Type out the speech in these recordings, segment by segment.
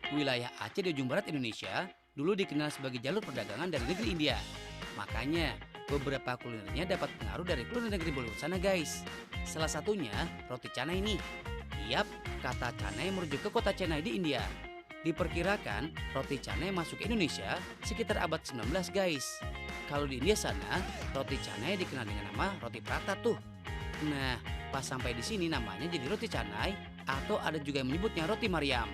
Wilayah Aceh di ujung barat Indonesia dulu dikenal sebagai jalur perdagangan dari negeri India. Makanya beberapa kulinernya dapat pengaruh dari kuliner negeri Bollywood sana guys. Salah satunya roti canai nih. Yap, kata canai merujuk ke kota Chennai di India. Diperkirakan roti canai masuk ke Indonesia sekitar abad 19 guys. Kalau di India sana, roti canai dikenal dengan nama roti prata tuh. Nah, pas sampai di sini namanya jadi roti canai atau ada juga yang menyebutnya roti Mariam.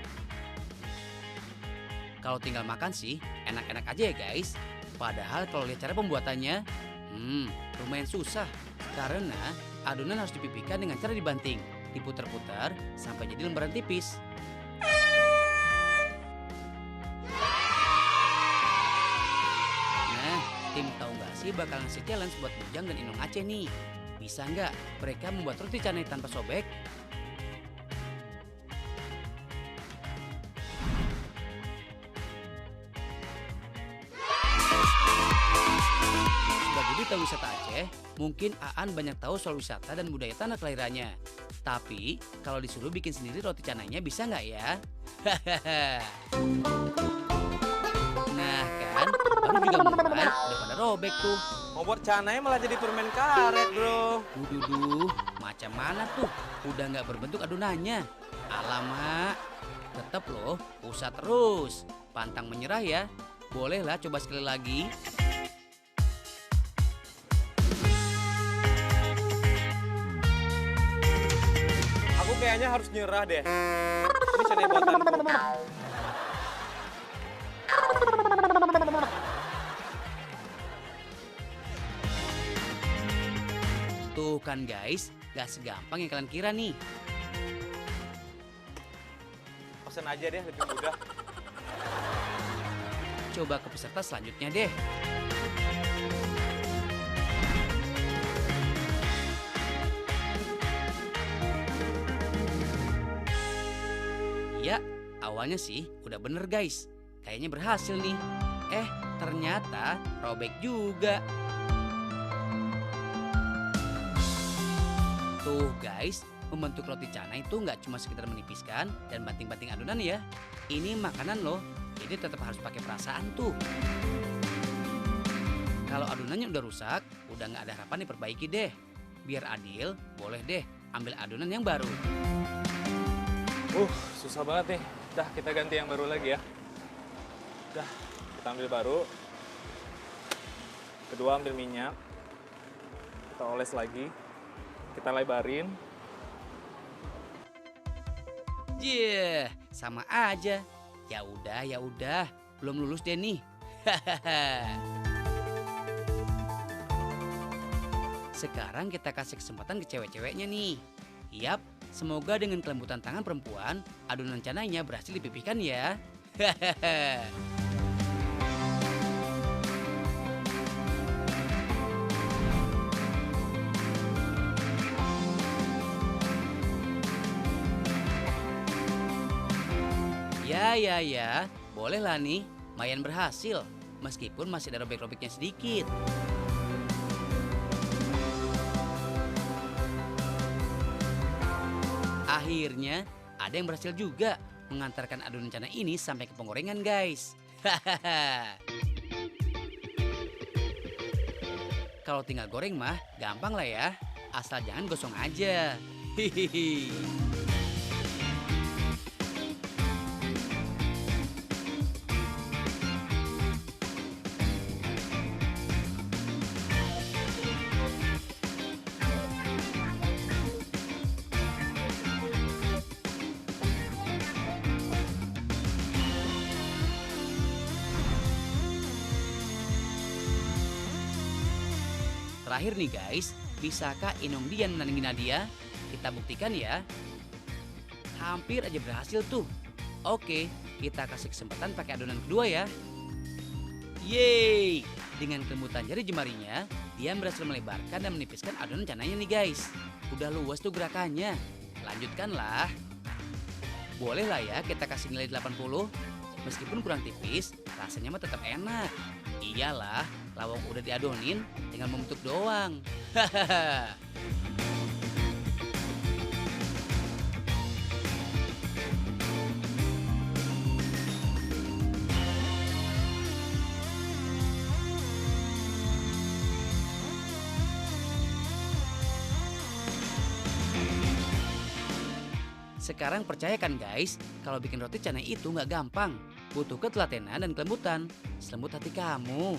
Kalau tinggal makan sih enak-enak aja ya guys. Padahal kalau lihat cara pembuatannya, lumayan susah. Karena adonan harus dipipihkan dengan cara dibanting, diputar-putar sampai jadi lembaran tipis. Nah, tim tahu nggak sih bakal ngasih challenge buat Bujang dan Inung Aceh nih. Bisa nggak mereka membuat roti canai tanpa sobek? Sebagai duta wisata Aceh, mungkin Aan banyak tahu soal wisata dan budaya tanah kelahirannya. Tapi, kalau disuruh bikin sendiri roti canainya bisa nggak ya? Nah kan, baru juga mulai, udah pada robek tuh. Mau buat canai malah jadi permen karet, bro. Duh, macam mana tuh? Udah nggak berbentuk adonannya. Alamak, tetep loh, usah terus. Pantang menyerah ya. Bolehlah coba sekali lagi. Aku kayaknya harus nyerah deh. Ini canai buatanku. Tuh kan guys, gak segampang yang kalian kira nih. Pesen aja deh, lebih mudah. Coba ke peserta selanjutnya deh. Ya, awalnya sih udah bener guys. Kayaknya berhasil nih. Ternyata robek juga. Tuh guys, membentuk roti canai itu nggak cuma sekedar menipiskan dan banting-banting adonan ya. Ini makanan loh, jadi tetap harus pakai perasaan tuh. Kalau adonannya udah rusak, udah nggak ada harapan diperbaiki deh. Biar adil, boleh deh ambil adonan yang baru. Susah banget nih. Dah, kita ganti yang baru lagi ya. Dah, kita ambil baru. Kedua ambil minyak. Kita oles lagi. Kita lebarin. Sama aja. Ya udah, belum lulus deh nih. Sekarang kita kasih kesempatan ke cewek-ceweknya nih. Yap, semoga dengan kelembutan tangan perempuan, adonan canainya berhasil dipipihkan ya. Ya, bolehlah nih, lumayan berhasil. Meskipun masih ada robek-robeknya sedikit. Akhirnya, ada yang berhasil juga mengantarkan adonan canai ini sampai ke penggorengan guys. Kalau tinggal goreng mah, gampang lah ya. Asal jangan gosong aja. Hihihi. Terakhir nih guys, bisakah Inung Dian menandingi Nadia? Kita buktikan ya. Hampir aja berhasil tuh. Oke, kita kasih kesempatan pakai adonan kedua ya. Yeay! Dengan kelembutan jari jemarinya, dia berhasil melebarkan dan menipiskan adonan canainya nih guys. Udah luas tuh gerakannya. Lanjutkanlah. Boleh lah ya kita kasih nilai 80. Meskipun kurang tipis, rasanya mah tetap enak. Iyalah, lawang udah diadonin, tinggal membentuk doang. Hahaha. Sekarang percayakan guys, kalau bikin roti canai itu nggak gampang. Butuh ketelatenan dan kelembutan. Selembut hati kamu.